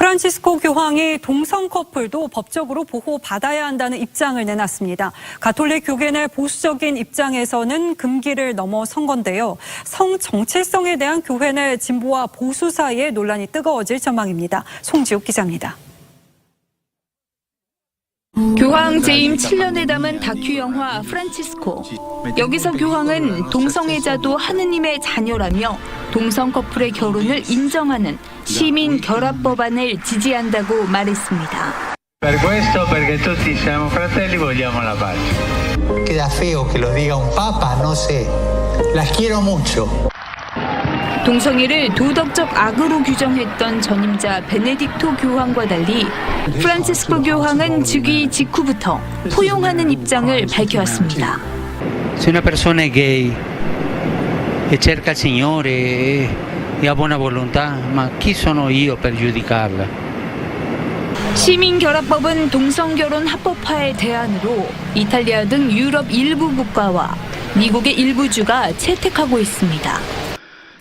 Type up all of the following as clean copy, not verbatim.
프란치스코 교황이 동성 커플도 법적으로 보호받아야 한다는 입장을 내놨습니다. 가톨릭 교계 내 보수적인 입장에서는 금기를 넘어선 건데요. 성 정체성에 대한 교회 내 진보와 보수 사이에 논란이 뜨거워질 전망입니다. 송지욱 기자입니다. 교황 재임 7년을 담은 다큐 영화 프란치스코. 여기서 교황은 동성애자도 하느님의 자녀라며 동성 커플의 결혼을 인정하는 시민 결합 법안을 지지한다고 말했습니다. Per questo, perché tutti siamo fratelli, vogliamo la pace. Queda feo que lo diga un papa, no sé. Las quiero mucho. 동성애를 도덕적 악으로 규정했던 전임자 베네딕토 교황과 달리 프란치스코 교황은 즉위 직후부터 포용하는 입장을 밝혀왔습니다. Se una persona è gay e cerca il Signore e ha buona volontà, ma chi sono io per giudicarla? 시민결합법은 동성결혼 합법화의 대안으로 이탈리아 등 유럽 일부 국가와 미국의 일부 주가 채택하고 있습니다.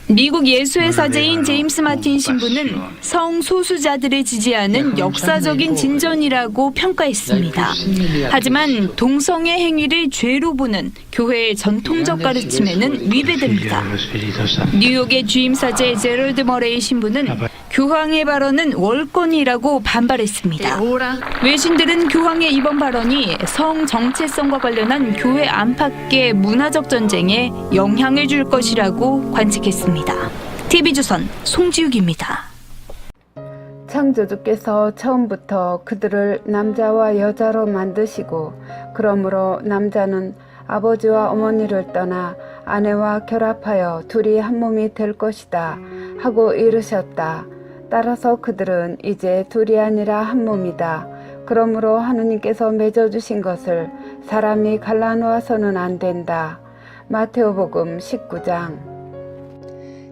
미국 예수의 사제인 제임스 마틴 신부는 성소수자들을 지지하는 역사적인 진전이라고 평가했습니다. 하지만 동성애 행위를 죄로 보는 교회의 전통적 가르침에는 위배됩니다. 뉴욕의 주임 사제 제럴드 머레이 신부는 교황의 발언은 월권이라고 반발했습니다. 외신들은 교황의 이번 발언이 성 정체성과 관련한 교회 안팎의 문화적 전쟁에 영향을 줄 것이라고 관측했습니다. TV조선 송지욱입니다. 창조주께서 처음부터 그들을 남자와 여자로 만드시고 그러므로 남자는 아버지와 어머니를 떠나 아내와 결합하여 둘이 한 몸이 될 것이다 하고 이르셨다. 따라서 그들은 이제 둘이 아니라 한 몸이다. 그러므로 하느님께서 맺어주신 것을 사람이 갈라놓아서는 안 된다. 마테오복음 19장.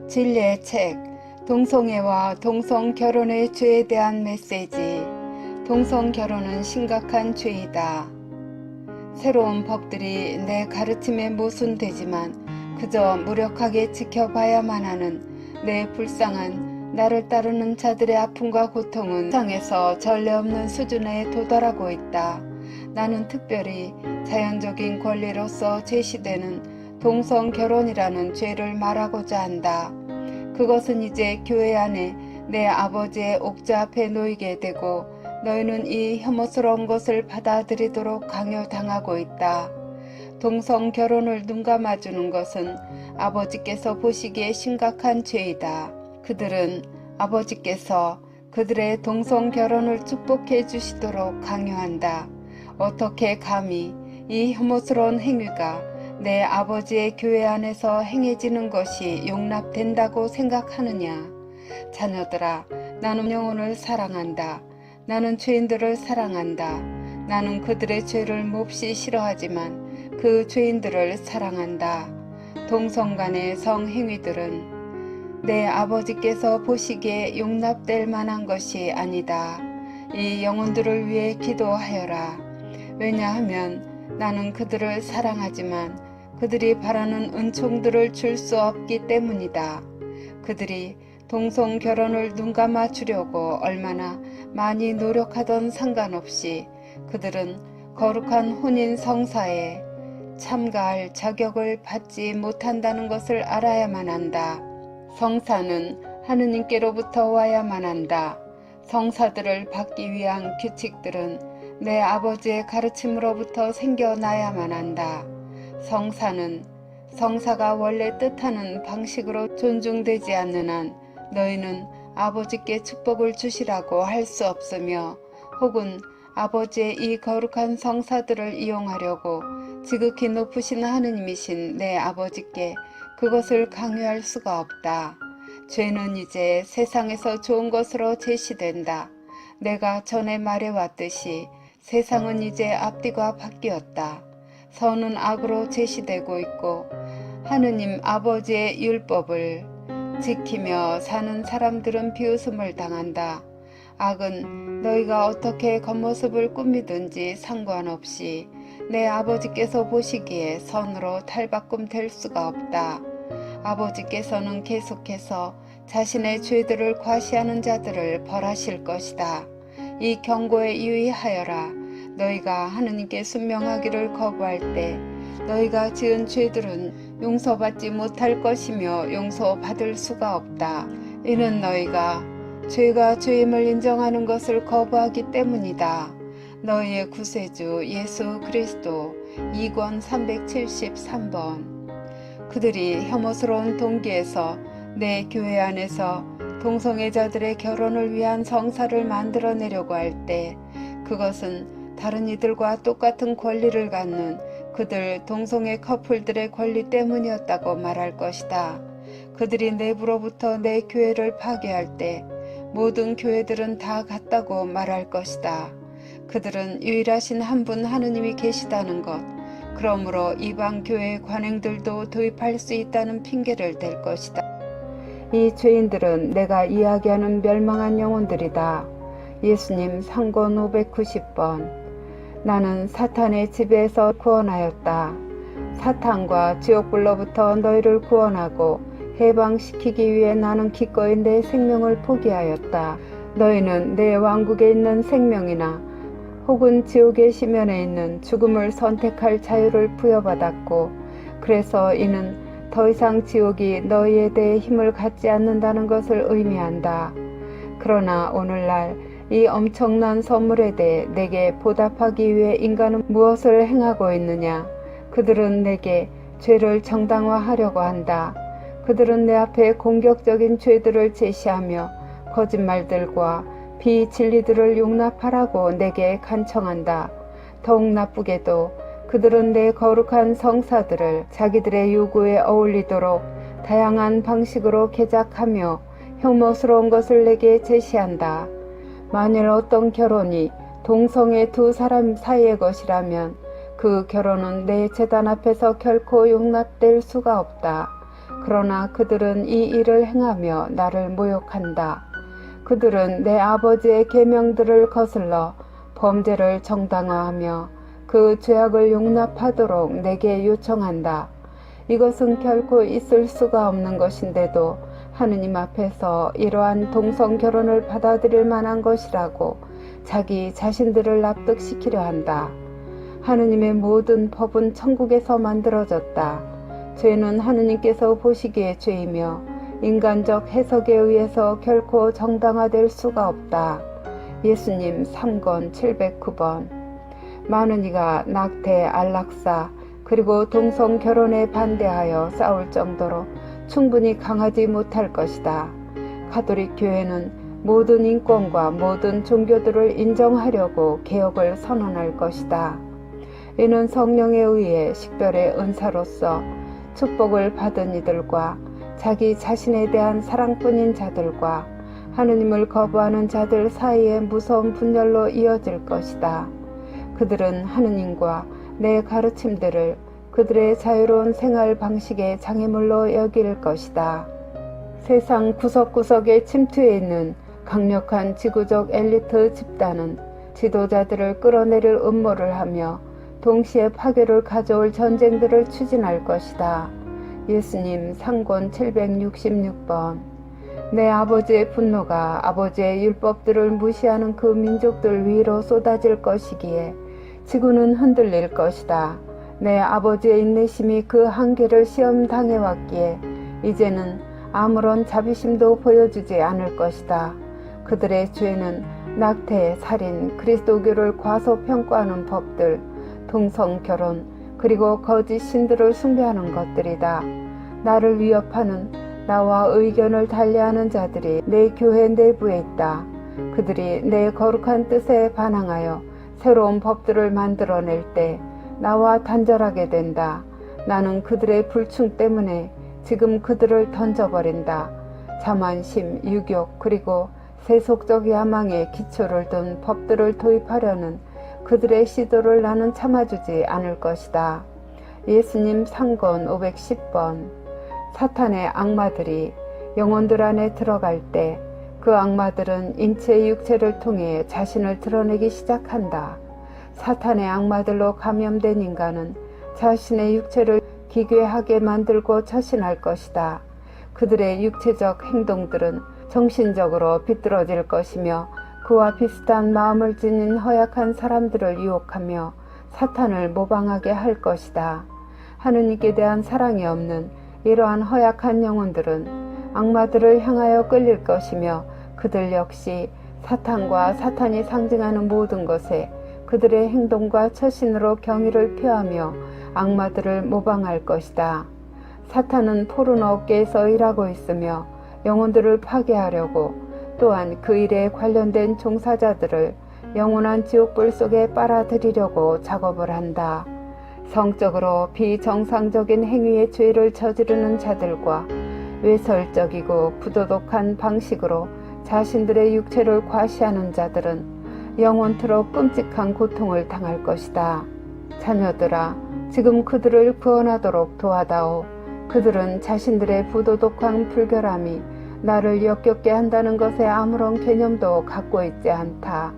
진리의 책, 동성애와 동성결혼의 죄에 대한 메시지. 동성결혼은 심각한 죄이다. 새로운 법들이 내 가르침에 모순되지만 그저 무력하게 지켜봐야만 하는 내 불쌍한 나를 따르는 자들의 아픔과 고통은 세상에서 전례 없는 수준에 도달하고 있다. 나는 특별히 자연적인 권리로서 제시되는 동성결혼이라는 죄를 말하고자 한다. 그것은 이제 교회 안에 내 아버지의 옥자 앞에 놓이게 되고 너희는 이 혐오스러운 것을 받아들이도록 강요당하고 있다. 동성결혼을 눈감아주는 것은 아버지께서 보시기에 심각한 죄이다. 그들은 아버지께서 그들의 동성결혼을 축복해 주시도록 강요한다. 어떻게 감히 이 혐오스러운 행위가 내 아버지의 교회 안에서 행해지는 것이 용납된다고 생각하느냐. 자녀들아, 나는 영혼을 사랑한다. 나는 죄인들을 사랑한다. 나는 그들의 죄를 몹시 싫어하지만 그 죄인들을 사랑한다. 동성 간의 성행위들은 내 아버지께서 보시기에 용납될 만한 것이 아니다. 이 영혼들을 위해 기도하여라. 왜냐하면 나는 그들을 사랑하지만 그들이 바라는 은총들을 줄 수 없기 때문이다. 그들이 동성결혼을 눈감아 주려고 얼마나 많이 노력하던 상관없이 그들은 거룩한 혼인 성사에 참가할 자격을 받지 못한다는 것을 알아야만 한다. 성사는 하느님께로부터 와야만 한다. 성사들을 받기 위한 규칙들은 내 아버지의 가르침으로부터 생겨나야만 한다. 성사가 원래 뜻하는 방식으로 존중되지 않는 한 너희는 아버지께 축복을 주시라고 할 수 없으며 혹은 아버지의 이 거룩한 성사들을 이용하려고 지극히 높으신 하느님이신 내 아버지께 그것을 강요할 수가 없다. 죄는 이제 세상에서 좋은 것으로 제시된다. 내가 전에 말해왔듯이 세상은 이제 앞뒤가 바뀌었다. 선은 악으로 제시되고 있고 하느님 아버지의 율법을 지키며 사는 사람들은 비웃음을 당한다. 악은 너희가 어떻게 겉모습을 꾸미든지 상관없이 내 아버지께서 보시기에 선으로 탈바꿈 될 수가 없다. 아버지께서는 계속해서 자신의 죄들을 과시하는 자들을 벌하실 것이다. 이 경고에 유의하여라. 너희가 하느님께 순명하기를 거부할 때 너희가 지은 죄들은 용서받지 못할 것이며 용서받을 수가 없다. 이는 너희가 죄가 죄임을 인정하는 것을 거부하기 때문이다. 너희의 구세주 예수 그리스도 2권 373번. 그들이 혐오스러운 동기에서 내 교회 안에서 동성애자들의 결혼을 위한 성사를 만들어내려고 할 때 그것은 다른 이들과 똑같은 권리를 갖는 그들 동성애 커플들의 권리 때문이었다고 말할 것이다. 그들이 내부로부터 내 교회를 파괴할 때 모든 교회들은 다 같다고 말할 것이다. 그들은 유일하신 한 분 하느님이 계시다는 것, 그러므로 이방 교회 관행들도 도입할 수 있다는 핑계를 댈 것이다. 이 죄인들은 내가 이야기하는 멸망한 영혼들이다. 예수님 상권 590번. 나는 사탄의 지배에서 구원하였다. 사탄과 지옥불로부터 너희를 구원하고 해방시키기 위해 나는 기꺼이 내 생명을 포기하였다. 너희는 내 왕국에 있는 생명이나 혹은 지옥의 시면에 있는 죽음을 선택할 자유를 부여받았고, 그래서 이는 더 이상 지옥이 너희에 대해 힘을 갖지 않는다는 것을 의미한다. 그러나 오늘날 이 엄청난 선물에 대해 내게 보답하기 위해 인간은 무엇을 행하고 있느냐? 그들은 내게 죄를 정당화하려고 한다. 그들은 내 앞에 공격적인 죄들을 제시하며 거짓말들과 비진리들을 용납하라고 내게 간청한다. 더욱 나쁘게도 그들은 내 거룩한 성사들을 자기들의 요구에 어울리도록 다양한 방식으로 개작하며 혐오스러운 것을 내게 제시한다. 만일 어떤 결혼이 동성애 두 사람 사이의 것이라면 그 결혼은 내 제단 앞에서 결코 용납될 수가 없다. 그러나 그들은 이 일을 행하며 나를 모욕한다. 그들은 내 아버지의 계명들을 거슬러 범죄를 정당화하며 그 죄악을 용납하도록 내게 요청한다. 이것은 결코 있을 수가 없는 것인데도 하느님 앞에서 이러한 동성 결혼을 받아들일 만한 것이라고 자기 자신들을 납득시키려 한다. 하느님의 모든 법은 천국에서 만들어졌다. 죄는 하느님께서 보시기에 죄이며 인간적 해석에 의해서 결코 정당화될 수가 없다. 예수님 3권 709번. 많은 이가 낙태, 안락사, 그리고 동성 결혼에 반대하여 싸울 정도로 충분히 강하지 못할 것이다. 가톨릭 교회는 모든 인권과 모든 종교들을 인정하려고 개혁을 선언할 것이다. 이는 성령에 의해 식별의 은사로서 축복을 받은 이들과 자기 자신에 대한 사랑뿐인 자들과 하느님을 거부하는 자들 사이의 무서운 분열로 이어질 것이다. 그들은 하느님과 내 가르침들을 그들의 자유로운 생활 방식의 장애물로 여길 것이다. 세상 구석구석에 침투해 있는 강력한 지구적 엘리트 집단은 지도자들을 끌어내릴 음모를 하며 동시에 파괴를 가져올 전쟁들을 추진할 것이다. 예수님 상권 766번. 내 아버지의 분노가 아버지의 율법들을 무시하는 그 민족들 위로 쏟아질 것이기에 지구는 흔들릴 것이다. 내 아버지의 인내심이 그 한계를 시험당해왔기에 이제는 아무런 자비심도 보여주지 않을 것이다. 그들의 죄는 낙태, 살인, 그리스도교를 과소평가하는 법들, 동성결혼, 그리고 거짓 신들을 숭배하는 것들이다. 나를 위협하는 나와 의견을 달리하는 자들이 내 교회 내부에 있다. 그들이 내 거룩한 뜻에 반항하여 새로운 법들을 만들어낼 때 나와 단절하게 된다. 나는 그들의 불충 때문에 지금 그들을 던져버린다. 자만심, 유욕, 그리고 세속적 야망에 기초를 둔 법들을 도입하려는 그들의 시도를 나는 참아주지 않을 것이다. 예수님 상권 510번. 사탄의 악마들이 영혼들 안에 들어갈 때 그 악마들은 인체의 육체를 통해 자신을 드러내기 시작한다. 사탄의 악마들로 감염된 인간은 자신의 육체를 기괴하게 만들고 처신할 것이다. 그들의 육체적 행동들은 정신적으로 비뚤어질 것이며 그와 비슷한 마음을 지닌 허약한 사람들을 유혹하며 사탄을 모방하게 할 것이다. 하느님께 대한 사랑이 없는 이러한 허약한 영혼들은 악마들을 향하여 끌릴 것이며 그들 역시 사탄과 사탄이 상징하는 모든 것에 그들의 행동과 처신으로 경의를 표하며 악마들을 모방할 것이다. 사탄은 포르노 업계에서 일하고 있으며 영혼들을 파괴하려고 또한 그 일에 관련된 종사자들을 영원한 지옥불 속에 빨아들이려고 작업을 한다. 성적으로 비정상적인 행위의 죄를 저지르는 자들과 외설적이고 부도덕한 방식으로 자신들의 육체를 과시하는 자들은 영원토록 끔찍한 고통을 당할 것이다. 자녀들아, 지금 그들을 구원하도록 도와다오. 그들은 자신들의 부도덕한 불결함이 나를 역겹게 한다는 것에 아무런 개념도 갖고 있지 않다.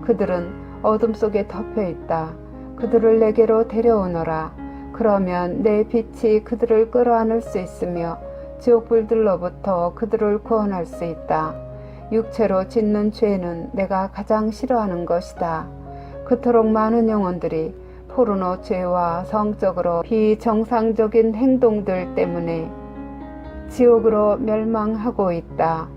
그들은 어둠 속에 덮여 있다. 그들을 내게로 데려오너라. 그러면 내 빛이 그들을 끌어안을 수 있으며 지옥불들로부터 그들을 구원할 수 있다. 육체로 짓는 죄는 내가 가장 싫어하는 것이다. 그토록 많은 영혼들이 포르노 죄와 성적으로 비정상적인 행동들 때문에 지옥으로 멸망하고 있다.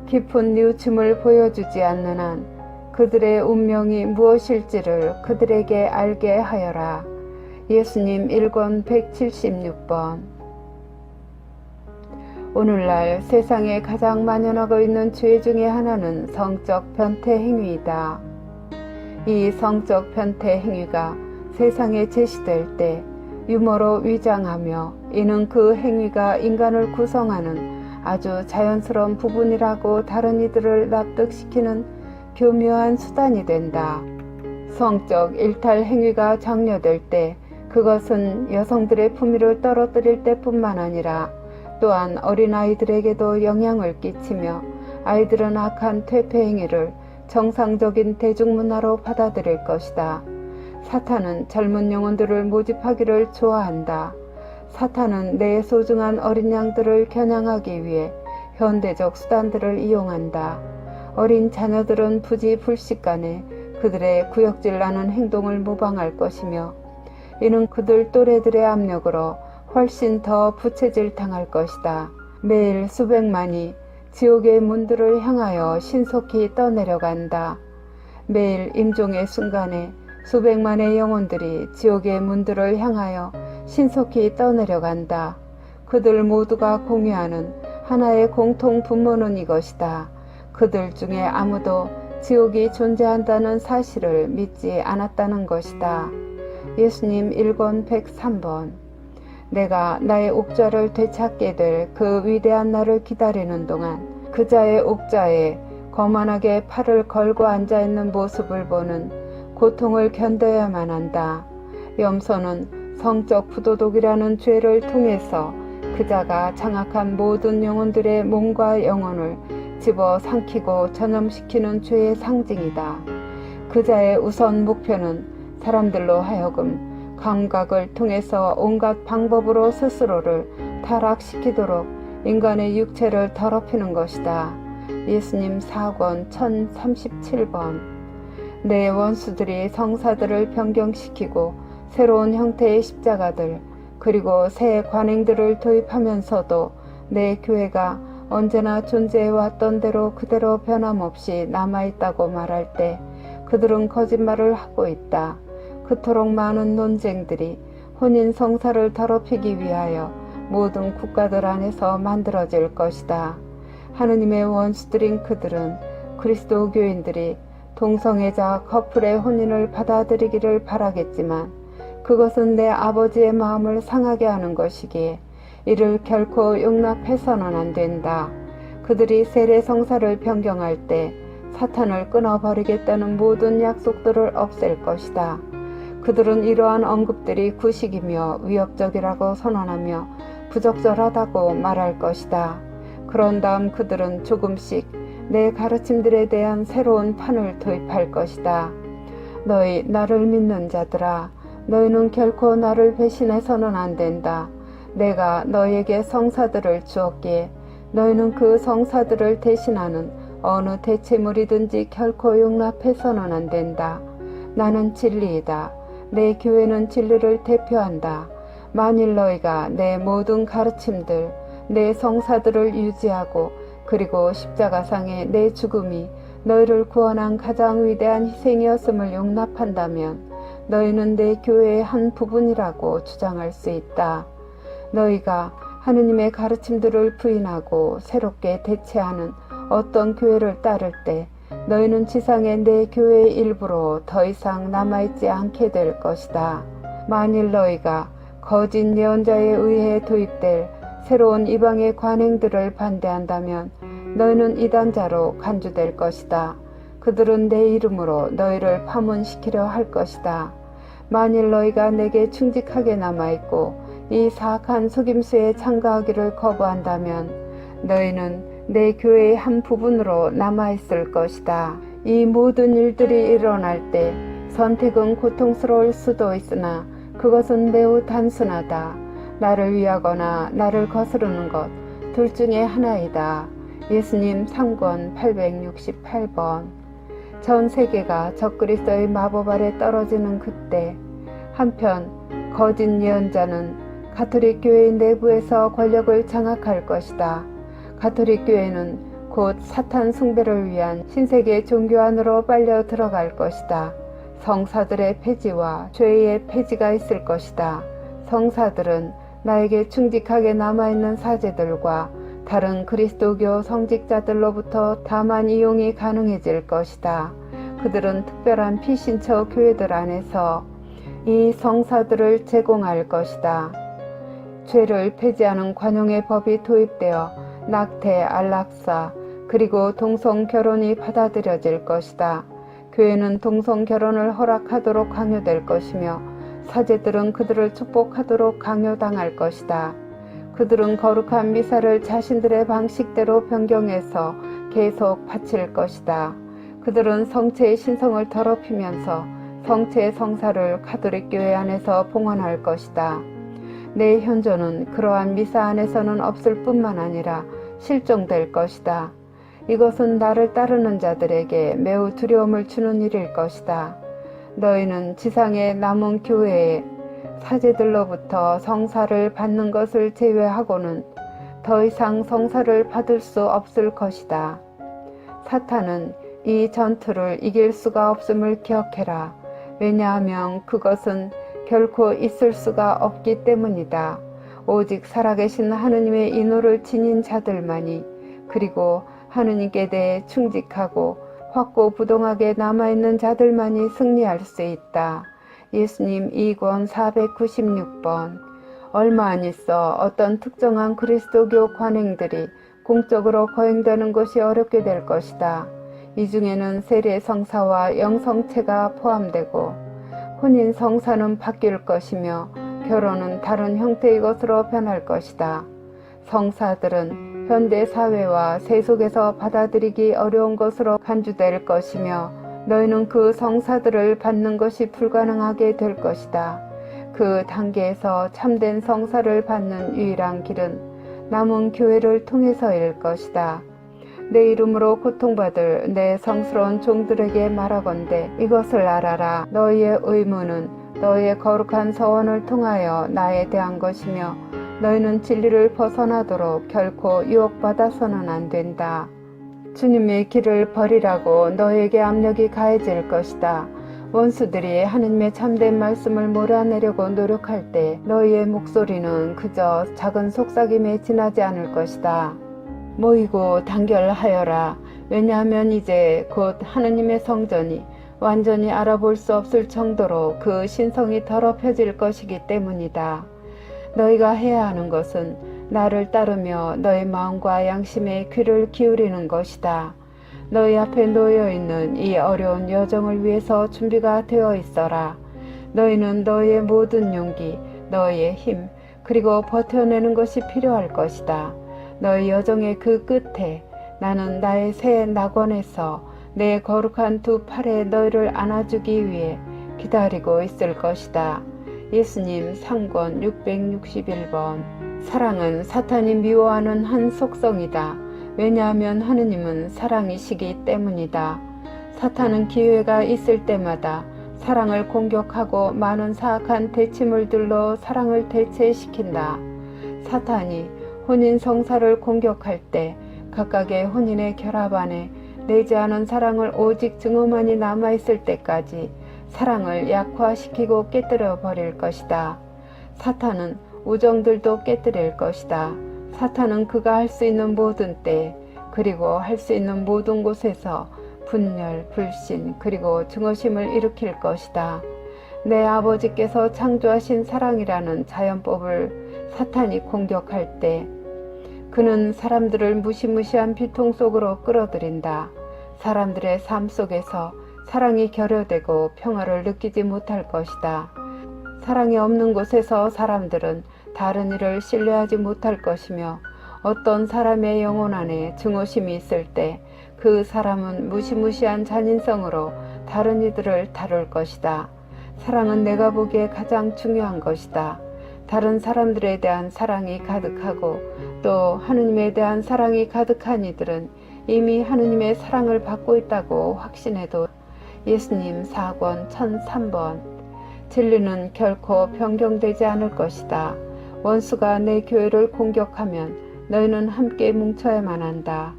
깊은 뉘우침을 보여주지 않는 한 그들의 운명이 무엇일지를 그들에게 알게 하여라. 예수님 1권 176번. 오늘날 세상에 가장 만연하고 있는 죄 중에 하나는 성적 변태 행위이다. 이 성적 변태 행위가 세상에 제시될 때 유머로 위장하며 이는 그 행위가 인간을 구성하는 아주 자연스러운 부분이라고 다른 이들을 납득시키는 교묘한 수단이 된다. 성적 일탈 행위가 장려될 때 그것은 여성들의 품위를 떨어뜨릴 때뿐만 아니라 또한 어린아이들에게도 영향을 끼치며 아이들은 악한 퇴폐 행위를 정상적인 대중문화로 받아들일 것이다. 사탄은 젊은 영혼들을 모집하기를 좋아한다. 사탄은 내 소중한 어린 양들을 겨냥하기 위해 현대적 수단들을 이용한다. 어린 자녀들은 부지불식간에 그들의 구역질 나는 행동을 모방할 것이며 이는 그들 또래들의 압력으로 훨씬 더 부채질 당할 것이다. 매일 수백만이 지옥의 문들을 향하여 신속히 떠내려간다. 매일 임종의 순간에 수백만의 영혼들이 지옥의 문들을 향하여 신속히 떠내려간다. 그들 모두가 공유하는 하나의 공통 분모는 이것이다. 그들 중에 아무도 지옥이 존재한다는 사실을 믿지 않았다는 것이다. 예수님 1권 103번. 내가 나의 옥좌를 되찾게 될 그 위대한 날을 기다리는 동안 그자의 옥좌에 거만하게 팔을 걸고 앉아있는 모습을 보는 고통을 견뎌야만 한다. 염소는 성적 부도덕이라는 죄를 통해서 그자가 장악한 모든 영혼들의 몸과 영혼을 집어 삼키고 전염시키는 죄의 상징이다. 그자의 우선 목표는 사람들로 하여금 감각을 통해서 온갖 방법으로 스스로를 타락시키도록 인간의 육체를 더럽히는 것이다. 예수님 4권 1037번. 내 원수들이 성사들을 변경시키고 새로운 형태의 십자가들 그리고 새 관행들을 도입하면서도 내 교회가 언제나 존재해왔던 대로 그대로 변함없이 남아있다고 말할 때 그들은 거짓말을 하고 있다. 그토록 많은 논쟁들이 혼인 성사를 더럽히기 위하여 모든 국가들 안에서 만들어질 것이다. 하느님의 원수들인 그들은 그리스도 교인들이 동성애자 커플의 혼인을 받아들이기를 바라겠지만 그것은 내 아버지의 마음을 상하게 하는 것이기에 이를 결코 용납해서는 안 된다. 그들이 세례 성사를 변경할 때 사탄을 끊어버리겠다는 모든 약속들을 없앨 것이다. 그들은 이러한 언급들이 구식이며 위협적이라고 선언하며 부적절하다고 말할 것이다. 그런 다음 그들은 조금씩 내 가르침들에 대한 새로운 판을 도입할 것이다. 너희 나를 믿는 자들아, 너희는 결코 나를 배신해서는 안 된다. 내가 너희에게 성사들을 주었기에 너희는 그 성사들을 대신하는 어느 대체물이든지 결코 용납해서는 안 된다. 나는 진리이다. 내 교회는 진리를 대표한다. 만일 너희가 내 모든 가르침들, 내 성사들을 유지하고 그리고 십자가상의 내 죽음이 너희를 구원한 가장 위대한 희생이었음을 용납한다면 너희는 내 교회의 한 부분이라고 주장할 수 있다. 너희가 하느님의 가르침들을 부인하고 새롭게 대체하는 어떤 교회를 따를 때 너희는 지상의 내 교회의 일부로 더 이상 남아있지 않게 될 것이다. 만일 너희가 거짓 예언자에 의해 도입될 새로운 이방의 관행들을 반대한다면 너희는 이단자로 간주될 것이다. 그들은 내 이름으로 너희를 파문시키려 할 것이다. 만일 너희가 내게 충직하게 남아있고 이 사악한 속임수에 참가하기를 거부한다면 너희는 내 교회의 한 부분으로 남아있을 것이다. 이 모든 일들이 일어날 때 선택은 고통스러울 수도 있으나 그것은 매우 단순하다. 나를 위하거나 나를 거스르는 것, 둘 중에 하나이다. 예수님 3권 868번. 전 세계가 적그리스도의 마법 아래 떨어지는 그때 한편 거짓 예언자는 가톨릭 교회 내부에서 권력을 장악할 것이다. 가톨릭 교회는 곧 사탄 숭배를 위한 신세계 종교 안으로 빨려 들어갈 것이다. 성사들의 폐지와 죄의 폐지가 있을 것이다. 성사들은 나에게 충직하게 남아있는 사제들과 다른 그리스도교 성직자들로부터 다만 이용이 가능해질 것이다. 그들은 특별한 피신처 교회들 안에서 이 성사들을 제공할 것이다. 죄를 폐지하는 관용의 법이 도입되어 낙태, 안락사, 그리고 동성 결혼이 받아들여질 것이다. 교회는 동성 결혼을 허락하도록 강요될 것이며 사제들은 그들을 축복하도록 강요당할 것이다. 그들은 거룩한 미사를 자신들의 방식대로 변경해서 계속 바칠 것이다. 그들은 성체의 신성을 더럽히면서 성체의 성사를 가톨릭 교회 안에서 봉헌할 것이다. 내 현존은 그러한 미사 안에서는 없을 뿐만 아니라 실종될 것이다. 이것은 나를 따르는 자들에게 매우 두려움을 주는 일일 것이다. 너희는 지상의 남은 교회에 사제들로부터 성사를 받는 것을 제외하고는 더 이상 성사를 받을 수 없을 것이다. 사탄은 이 전투를 이길 수가 없음을 기억해라. 왜냐하면 그것은 결코 있을 수가 없기 때문이다. 오직 살아계신 하느님의 인호를 지닌 자들만이, 그리고 하느님께 대해 충직하고 확고부동하게 남아있는 자들만이 승리할 수 있다. 예수님 2권 496번. 얼마 안 있어 어떤 특정한 그리스도교 관행들이 공적으로 거행되는 것이 어렵게 될 것이다. 이 중에는 세례 성사와 영성체가 포함되고 혼인 성사는 바뀔 것이며 결혼은 다른 형태의 것으로 변할 것이다. 성사들은 현대 사회와 세속에서 받아들이기 어려운 것으로 간주될 것이며 너희는 그 성사들을 받는 것이 불가능하게 될 것이다. 그 단계에서 참된 성사를 받는 유일한 길은 남은 교회를 통해서일 것이다. 내 이름으로 고통받을 내 성스러운 종들에게 말하건대 이것을 알아라. 너희의 의무는 너희의 거룩한 서원을 통하여 나에 대한 것이며 너희는 진리를 벗어나도록 결코 유혹받아서는 안 된다. 주님의 길을 버리라고 너희에게 압력이 가해질 것이다. 원수들이 하느님의 참된 말씀을 몰아내려고 노력할 때 너희의 목소리는 그저 작은 속삭임에 지나지 않을 것이다. 모이고 단결하여라. 왜냐하면 이제 곧 하느님의 성전이 완전히 알아볼 수 없을 정도로 그 신성이 더럽혀질 것이기 때문이다. 너희가 해야 하는 것은 나를 따르며 너희 마음과 양심에 귀를 기울이는 것이다. 너희 앞에 놓여있는 이 어려운 여정을 위해서 준비가 되어 있어라. 너희는 너희의 모든 용기, 너희의 힘, 그리고 버텨내는 것이 필요할 것이다. 너희 여정의 그 끝에 나는 나의 새 낙원에서 내 거룩한 두 팔에 너희를 안아주기 위해 기다리고 있을 것이다. 예수님 3권 661번. 사랑은 사탄이 미워하는 한 속성이다. 왜냐하면 하느님은 사랑이시기 때문이다. 사탄은 기회가 있을 때마다 사랑을 공격하고 많은 사악한 대치물들로 사랑을 대체시킨다. 사탄이 혼인 성사를 공격할 때 각각의 혼인의 결합 안에 내지 않은 사랑을 오직 증오만이 남아있을 때까지 사랑을 약화시키고 깨뜨려 버릴 것이다. 사탄은 우정들도 깨뜨릴 것이다. 사탄은 그가 할 수 있는 모든 때 그리고 할 수 있는 모든 곳에서 분열, 불신 그리고 증오심을 일으킬 것이다. 내 아버지께서 창조하신 사랑이라는 자연법을 사탄이 공격할 때 그는 사람들을 무시무시한 비통 속으로 끌어들인다. 사람들의 삶 속에서 사랑이 결여되고 평화를 느끼지 못할 것이다. 사랑이 없는 곳에서 사람들은 다른 일을 신뢰하지 못할 것이며 어떤 사람의 영혼 안에 증오심이 있을 때 그 사람은 무시무시한 잔인성으로 다른 이들을 다룰 것이다. 사랑은 내가 보기에 가장 중요한 것이다. 다른 사람들에 대한 사랑이 가득하고 또 하느님에 대한 사랑이 가득한 이들은 이미 하느님의 사랑을 받고 있다고 확신해도 예수님 4권 1003번 진리는 결코 변경되지 않을 것이다. 원수가 내 교회를 공격하면 너희는 함께 뭉쳐야만 한다.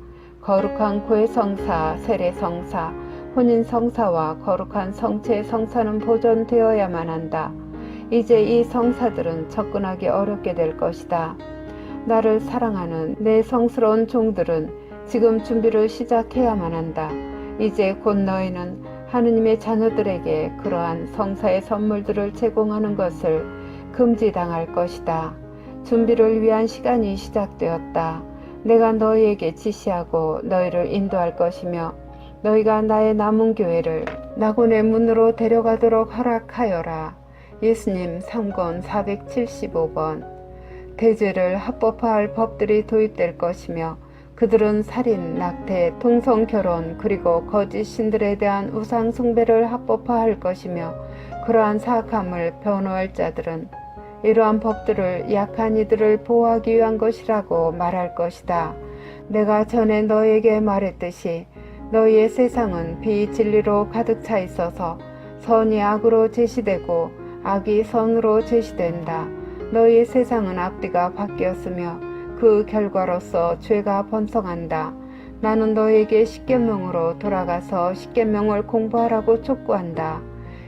거룩한 고해 성사, 세례 성사, 혼인 성사와 거룩한 성체 성사는 보존되어야만 한다. 이제 이 성사들은 접근하기 어렵게 될 것이다. 나를 사랑하는 내 성스러운 종들은 지금 준비를 시작해야만 한다. 이제 곧 너희는 하느님의 자녀들에게 그러한 성사의 선물들을 제공하는 것을 금지당할 것이다. 준비를 위한 시간이 시작되었다. 내가 너희에게 지시하고 너희를 인도할 것이며 너희가 나의 남은 교회를 낙원의 문으로 데려가도록 허락하여라. 예수님 3권 475번 대죄를 합법화할 법들이 도입될 것이며 그들은 살인, 낙태, 동성결혼 그리고 거짓 신들에 대한 우상 숭배를 합법화할 것이며 그러한 사악함을 변호할 자들은 이러한 법들을 약한 이들을 보호하기 위한 것이라고 말할 것이다. 내가 전에 너에게 말했듯이 너희의 세상은 비진리로 가득 차 있어서 선이 악으로 제시되고 악이 선으로 제시된다. 너희의 세상은 앞뒤가 바뀌었으며 그 결과로서 죄가 번성한다. 나는 너희에게 십계명으로 돌아가서 십계명을 공부하라고 촉구한다.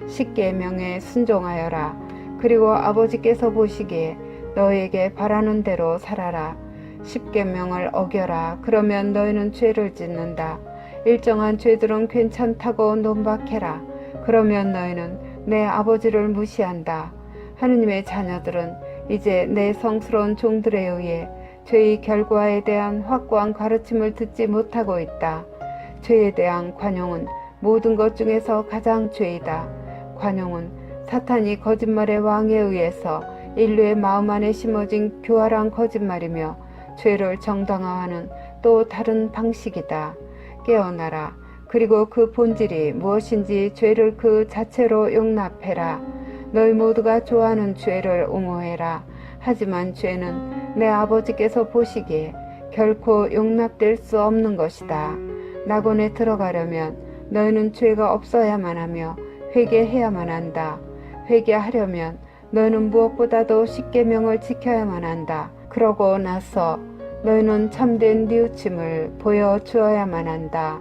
십계명에 순종하여라. 그리고 아버지께서 보시기에 너희에게 바라는 대로 살아라. 십계명을 어겨라. 그러면 너희는 죄를 짓는다. 일정한 죄들은 괜찮다고 논박해라. 그러면 너희는 내 아버지를 무시한다. 하느님의 자녀들은 이제 내 성스러운 종들에 의해 죄의 결과에 대한 확고한 가르침을 듣지 못하고 있다. 죄에 대한 관용은 모든 것 중에서 가장 죄이다. 관용은 사탄이 거짓말의 왕에 의해서 인류의 마음 안에 심어진 교활한 거짓말이며 죄를 정당화하는 또 다른 방식이다. 깨어나라. 그리고 그 본질이 무엇인지 죄를 그 자체로 용납해라. 너희 모두가 좋아하는 죄를 옹호해라. 하지만 죄는 내 아버지께서 보시기에 결코 용납될 수 없는 것이다. 낙원에 들어가려면 너희는 죄가 없어야만 하며 회개해야만 한다. 회개하려면 너희는 무엇보다도 십계명을 지켜야만 한다. 그러고 나서 너희는 참된 뉘우침을 보여주어야만 한다.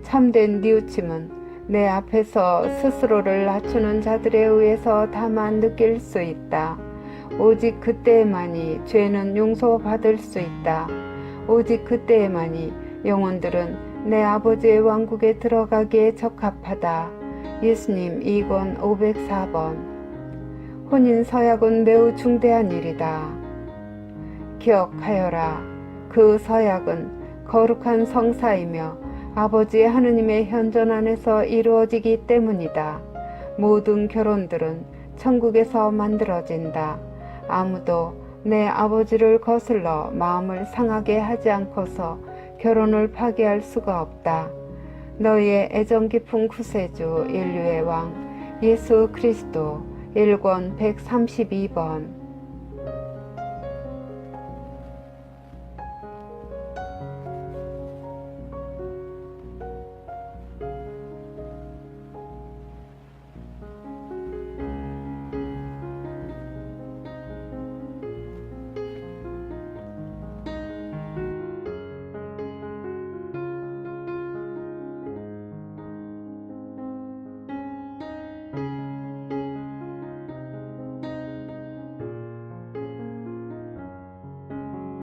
참된 뉘우침은 내 앞에서 스스로를 낮추는 자들에 의해서 다만 느낄 수 있다. 오직 그때에만이 죄는 용서받을 수 있다. 오직 그때에만이 영혼들은 내 아버지의 왕국에 들어가기에 적합하다. 예수님 2권 504번 혼인 서약은 매우 중대한 일이다. 기억하여라. 그 서약은 거룩한 성사이며 아버지 하느님의 현존 안에서 이루어지기 때문이다. 모든 결혼들은 천국에서 만들어진다. 아무도 내 아버지를 거슬러 마음을 상하게 하지 않고서 결혼을 파기할 수가 없다. 너희의 애정 깊은 구세주 인류의 왕 예수 그리스도 1권 132번